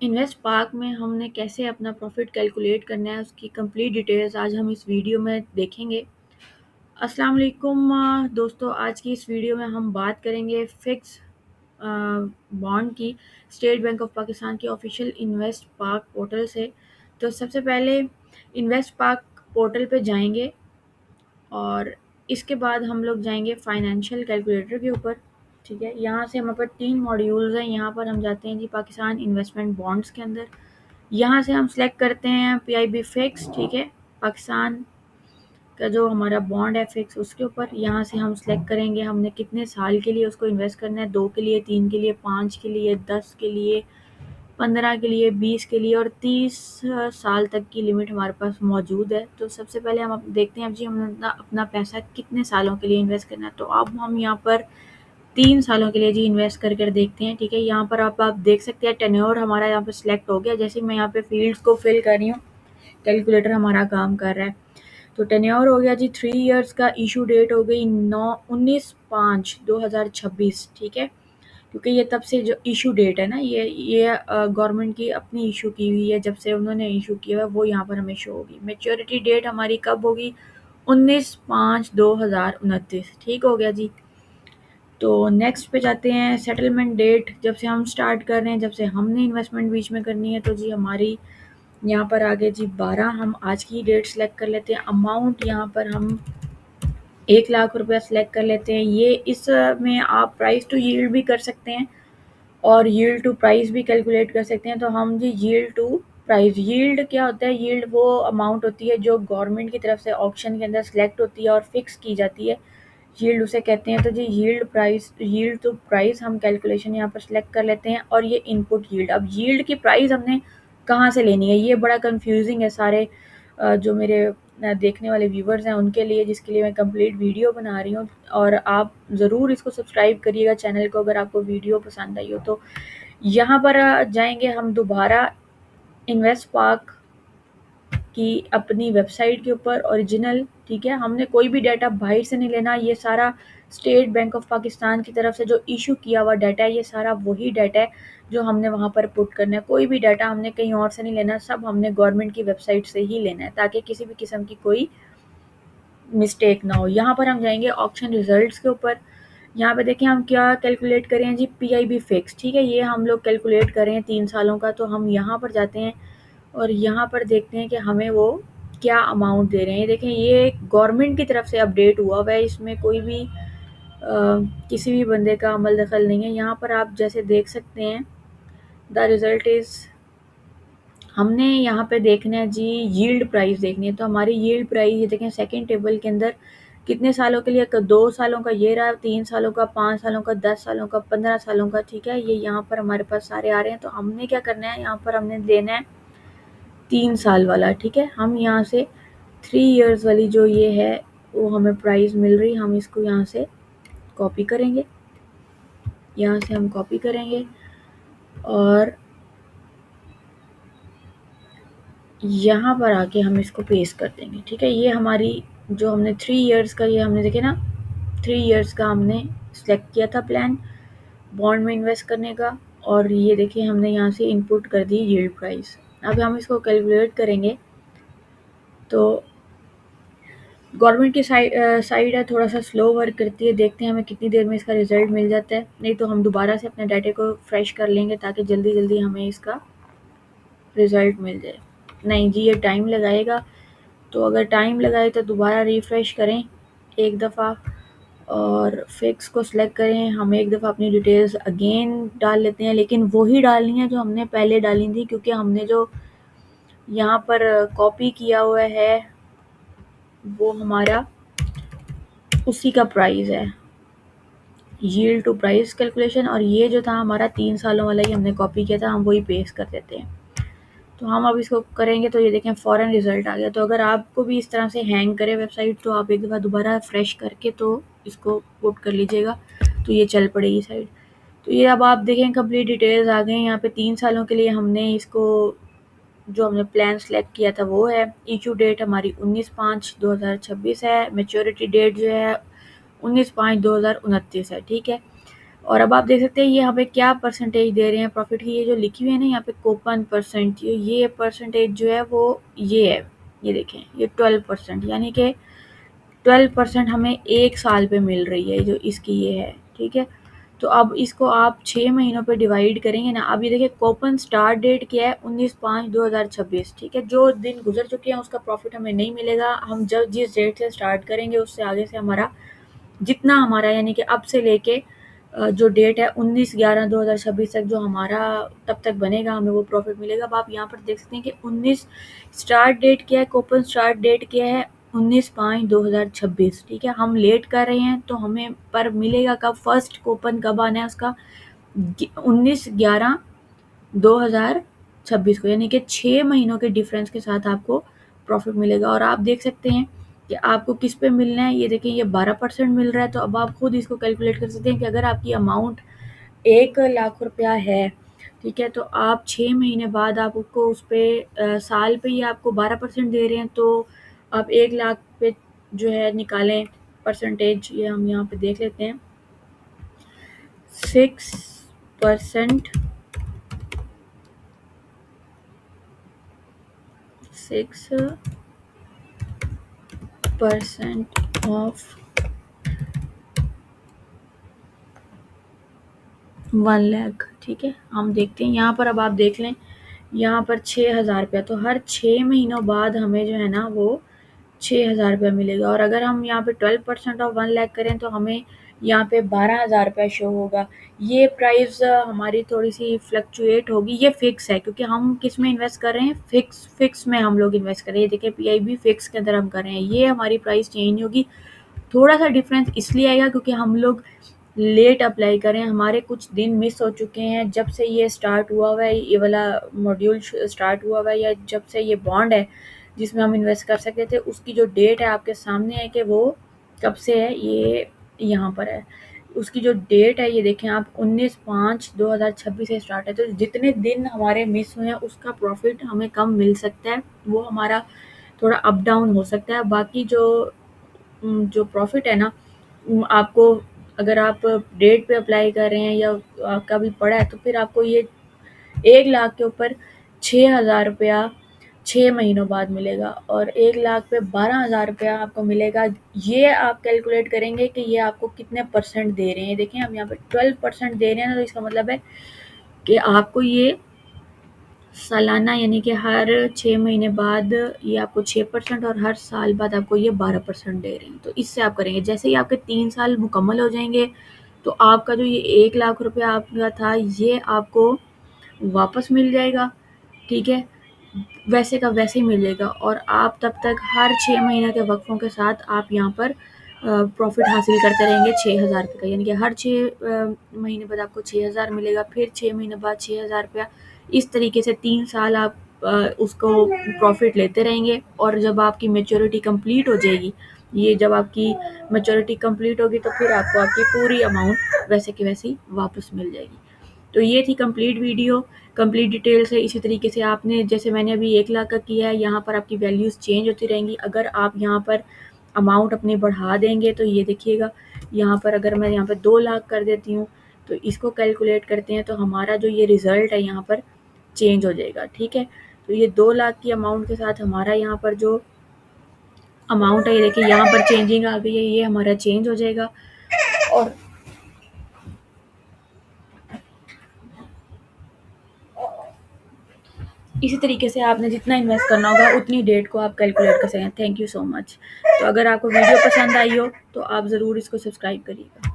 Invest park में हमने कैसे अपना प्रॉफिट कैलकुलेट करना है उसकी कंप्लीट डिटेल्स आज हम इस वीडियो में देखेंगे। अस्सलाम वालेकुम दोस्तों, आज की इस वीडियो में हम बात करेंगे फिक्स बॉन्ड की स्टेट बैंक ऑफ पाकिस्तान की ऑफिशियल इन्वेस्ट पार्क पोर्टल से। तो सबसे पहले इन्वेस्ट पार्क पोर्टल पे जाएंगे और इसके बाद हम लोग जाएंगे फाइनेंशियल कैलकुलेटर के ऊपर। ठीक है, यहाँ से हमारे पास 3 मॉड्यूल्स हैं। यहाँ पर हम जाते हैं जी पाकिस्तान इन्वेस्टमेंट बॉन्ड्स के अंदर। यहाँ से हम सेलेक्ट करते हैं पीआईबी फिक्स। ठीक है, पाकिस्तान का जो हमारा बॉन्ड है फिक्स, उसके ऊपर यहाँ से हम सेलेक्ट करेंगे हमने कितने साल के लिए उसको इन्वेस्ट करना है। 2 के लिए, 3 के लिए, 5 के लिए, 10 के लिए, 15 के लिए, 20 के लिए और 30 साल तक की लिमिट हमारे पास मौजूद है। तो सबसे पहले हम देखते हैं अब जी हम अपना पैसा कितने सालों के लिए इन्वेस्ट करना है। तो अब हम यहाँ पर 3 सालों के लिए जी इन्वेस्ट कर कर देखते हैं। ठीक है, यहाँ पर आप देख सकते हैं टेन्योर हमारा यहाँ पर सिलेक्ट हो गया। जैसे मैं यहाँ पे फील्ड्स को फिल कर रही हूँ, कैलकुलेटर हमारा काम कर रहा है। तो टेन्योर हो गया जी 3 इयर्स का। इशू डेट हो गई 19/5/2026। ठीक है, क्योंकि ये तब से जो इशू डेट है ना, ये गवर्नमेंट की अपनी इशू की हुई है, जब से उन्होंने इशू किया है वो यहाँ पर हमें शो होगी। मैच्योरिटी डेट हमारी कब होगी? 19/5/2029। ठीक हो गया जी। तो नेक्स्ट पे जाते हैं सेटलमेंट डेट, जब से हम स्टार्ट कर रहे हैं, जब से हमने इन्वेस्टमेंट बीच में करनी है। तो जी हमारी यहाँ पर आगे जी 12, हम आज की डेट सेलेक्ट कर लेते हैं। अमाउंट यहाँ पर हम 1 लाख रुपया सेलेक्ट कर लेते हैं। ये इसमें आप प्राइस टू यील्ड भी कर सकते हैं और यील्ड टू प्राइस भी कैलकुलेट कर सकते हैं। तो हम जी यील्ड टू प्राइस, यील्ड क्या होता है? यील्ड वो अमाउंट होती है जो गवर्नमेंट की तरफ से ऑक्शन के अंदर सेलेक्ट होती है और फिक्स की जाती है, यील्ड उसे कहते हैं। तो जी यील्ड टू प्राइस हम कैलकुलेशन यहाँ पर सिलेक्ट कर लेते हैं और ये इनपुट यील्ड। अब यील्ड की प्राइस हमने कहाँ से लेनी है, ये बड़ा कंफ्यूजिंग है सारे जो मेरे देखने वाले व्यूवर्स हैं उनके लिए, जिसके लिए मैं कंप्लीट वीडियो बना रही हूँ। और आप ज़रूर इसको सब्सक्राइब करिएगा चैनल को अगर आपको वीडियो पसंद आई हो। तो यहाँ पर जाएंगे हम दोबारा इन्वेस्ट पार्क की अपनी वेबसाइट के ऊपर ओरिजिनल। ठीक है, हमने कोई भी डाटा बाहर से नहीं लेना, ये सारा स्टेट बैंक ऑफ पाकिस्तान की तरफ से जो इशू किया हुआ डाटा है, ये सारा वही डाटा है जो हमने वहाँ पर पुट करना है। कोई भी डाटा हमने कहीं और से नहीं लेना, सब हमने गवर्नमेंट की वेबसाइट से ही लेना है ताकि किसी भी किस्म की कोई मिस्टेक ना हो। यहाँ पर हम जाएंगे ऑप्शन रिजल्ट्स के ऊपर। यहाँ पे देखें हम क्या कैलकुलेट करें हैं जी, पीआईबी फिक्स। ठीक है, ये हम लोग कैलकुलेट करें 3 सालों का। तो हम यहाँ पर जाते हैं और यहाँ पर देखते हैं कि हमें वो क्या अमाउंट दे रहे हैं। देखें ये गवर्नमेंट की तरफ से अपडेट हुआ हुआ है, इसमें कोई भी किसी भी बंदे का अमल दखल नहीं है। यहाँ पर आप जैसे देख सकते हैं द रिज़ल्ट इज़, हमने यहाँ पे देखना है जी यील्ड प्राइस देखनी है। तो हमारी यील्ड प्राइस ये देखें सेकंड टेबल के अंदर कितने सालों के लिए, 2 सालों का ये रहा, 3 सालों का, 5 सालों का, 10 सालों का, 15 सालों का। ठीक है, ये यहाँ पर हमारे पास सारे आ रहे हैं। तो हमने क्या करना है, यहाँ पर हमने देना है 3 साल वाला। ठीक है, हम यहाँ से 3 इयर्स वाली जो ये है वो हमें प्राइस मिल रही, हम इसको यहाँ से कॉपी करेंगे। यहाँ से हम कॉपी करेंगे और यहाँ पर आके हम इसको पेस्ट कर देंगे। ठीक है, ये हमारी जो हमने 3 इयर्स का, ये हमने देखे ना 3 इयर्स का हमने सेलेक्ट किया था प्लान बॉन्ड में इन्वेस्ट करने का। और ये देखिए हमने यहाँ से इनपुट कर दी यील्ड प्राइस। अब हम इसको कैलकुलेट करेंगे। तो गवर्नमेंट की साइड है, थोड़ा सा स्लो वर्क करती है, देखते हैं हमें कितनी देर में इसका रिज़ल्ट मिल जाता है। नहीं तो हम दोबारा से अपने डाटे को फ्रेश कर लेंगे ताकि जल्दी जल्दी हमें इसका रिज़ल्ट मिल जाए। नहीं जी, ये टाइम लगाएगा। तो अगर टाइम लगाए तो दोबारा रिफ़्रेश करें एक दफ़ा और फिक्स को सिलेक्ट करें। हम एक दफ़ा अपनी डिटेल्स अगेन डाल लेते हैं, लेकिन वही डालनी है जो हमने पहले डाली थी, क्योंकि हमने जो यहाँ पर कॉपी किया हुआ है वो हमारा उसी का प्राइस है, यील्ड टू प्राइस कैलकुलेशन। और ये जो था हमारा 3 सालों वाला, ये हमने कॉपी किया था, हम वही पेस्ट कर देते हैं। तो हम अब इसको करेंगे तो ये देखें फ़ौरन रिज़ल्ट आ गया। तो अगर आपको भी इस तरह से हैंग करे वेबसाइट तो आप एक दफ़ा दोबारा फ्रेश करके तो इसको पुट कर लीजिएगा, तो ये चल पड़ेगी साइड। तो ये अब आप देखें कंप्लीट डिटेल्स आ गए। यहाँ पे 3 सालों के लिए हमने इसको जो हमने प्लान सेलेक्ट किया था वो है। इशू डेट हमारी 19/5/2026 है। मैच्योरिटी डेट जो है 19/5/2029 है। ठीक है, और अब आप देख सकते हैं ये यहाँ पे क्या परसेंटेज दे रहे हैं प्रॉफिट की, ये जो लिखी हुई है ना यहाँ पे कूपन परसेंट, ये परसेंटेज जो है वो ये है, ये देखें ये 12%, यानी कि 12% हमें 1 साल पे मिल रही है जो इसकी ये है, ठीक है। तो अब इसको आप 6 महीनों पे डिवाइड करेंगे ना, अब ये देखिए कूपन स्टार्ट डेट क्या है 19/5/2026, ठीक है। जो दिन गुजर चुके हैं उसका प्रॉफिट हमें नहीं मिलेगा, हम जब जिस डेट से स्टार्ट करेंगे उससे आगे से हमारा जितना हमारा यानी कि अब से लेके जो डेट है 19/11/2026 तक जो हमारा तब तक बनेगा हमें वो प्रॉफिट मिलेगा। अब आप यहाँ पर देख सकते हैं कि 19 स्टार्ट डेट क्या है, कूपन स्टार्ट डेट क्या है 19/5/2026, ठीक है। हम लेट कर रहे हैं तो हमें पर मिलेगा कब, फर्स्ट कूपन कब आना है उसका 19/11/2026 को, यानी कि 6 महीनों के डिफरेंस के साथ आपको प्रॉफिट मिलेगा। और आप देख सकते हैं कि आपको किस पे मिलना है, ये देखिए ये 12% मिल रहा है। तो अब आप खुद इसको कैलकुलेट कर सकते हैं कि अगर आपकी अमाउंट 1 लाख रुपया है, ठीक है, तो आप 6 महीने बाद आप उसको उस पर साल पे ही आपको 12% दे रहे हैं, तो आप 1 लाख पे जो है निकालें परसेंटेज, ये हम यहाँ पे देख लेते हैं 6%, 6% ऑफ 1 लाख, ठीक है। हम देखते हैं यहाँ पर, अब आप देख लें यहाँ पर 6,000 रुपया, तो हर 6 महीनों बाद हमें जो है ना वो 6,000 रुपया मिलेगा। और अगर हम यहाँ पे 12% ऑफ 1 लाख करें तो हमें यहाँ पे 12,000 रुपया शो होगा। ये प्राइस हमारी थोड़ी सी फ्लक्चुएट होगी, ये फिक्स है क्योंकि हम किस में इन्वेस्ट कर रहे हैं, फिक्स में हम लोग इन्वेस्ट कर रहे हैं। देखिए PIB फिक्स के अंदर हम कर रहे हैं, ये हमारी प्राइस चेंज होगी। थोड़ा सा डिफरेंस इसलिए आएगा क्योंकि हम लोग लेट अप्लाई करें, हमारे कुछ दिन मिस हो चुके हैं जब से ये स्टार्ट हुआ है, ये वाला मॉड्यूल स्टार्ट हुआ है, या जब से ये बॉन्ड है जिसमें हम इन्वेस्ट कर सकते थे उसकी जो डेट है आपके सामने है कि वो कब से है, ये यहाँ पर है। उसकी जो डेट है ये देखें आप 19/5/2026 से स्टार्ट है। तो जितने दिन हमारे मिस हुए हैं उसका प्रॉफिट हमें कम मिल सकता है, वो हमारा थोड़ा अप डाउन हो सकता है। बाकी जो प्रॉफिट है ना आपको, अगर आप डेट पे अप्लाई कर रहे हैं या आपका भी पड़ा है तो फिर आपको ये 1 लाख के ऊपर 6,000 रुपया 6 महीनों बाद मिलेगा, और 1 लाख पे 12,000 रुपया आपको मिलेगा। ये आप कैलकुलेट करेंगे कि ये आपको कितने परसेंट दे रहे हैं। देखें हम यहाँ पे 12% दे रहे हैं, तो इसका मतलब है कि आपको ये सालाना यानी कि हर 6 महीने बाद ये आपको 6% और हर साल बाद आपको ये 12% दे रहे हैं। तो इससे आप करेंगे, जैसे ही आपके 3 साल मुकम्मल हो जाएंगे तो आपका जो ये 1 लाख रुपया आपका था ये आपको वापस मिल जाएगा, ठीक है, वैसे का वैसे ही मिल जाएगा। और आप तब तक हर 6 महीने के वक्फों के साथ आप यहाँ पर प्रॉफिट हासिल करते रहेंगे 6,000 रुपये का, यानी कि हर 6 महीने बाद आपको 6,000 मिलेगा, फिर 6 महीने बाद 6,000 रुपया। इस तरीके से 3 साल आप उसको प्रॉफिट लेते रहेंगे। और जब आपकी मेच्योरिटी कंप्लीट हो जाएगी, ये जब आपकी मेच्योरिटी कंप्लीट होगी तो फिर आपको आपकी पूरी अमाउंट वैसे की वैसी वापस मिल जाएगी। तो ये थी कंप्लीट वीडियो, कंप्लीट डिटेल से। इसी तरीके से आपने, जैसे मैंने अभी 1 लाख का किया है, यहाँ पर आपकी वैल्यूज़ चेंज होती रहेंगी। अगर आप यहाँ पर अमाउंट अपनी बढ़ा देंगे तो ये देखिएगा यहाँ पर अगर मैं यहाँ पर 2 लाख कर देती हूँ तो इसको कैलकुलेट करते हैं तो हमारा जो ये रिज़ल्ट है यहाँ पर चेंज हो जाएगा, ठीक है। तो ये 2 लाख की अमाउंट के साथ हमारा यहाँ पर जो अमाउंट है ये देखिए यहाँ पर चेंजिंग आ गई है, ये हमारा चेंज हो जाएगा। और इसी तरीके से आपने जितना इन्वेस्ट करना होगा उतनी डेट को आप कैलकुलेट कर सकें। Thank you so much. तो अगर आपको वीडियो पसंद आई हो तो आप ज़रूर इसको सब्सक्राइब करिएगा।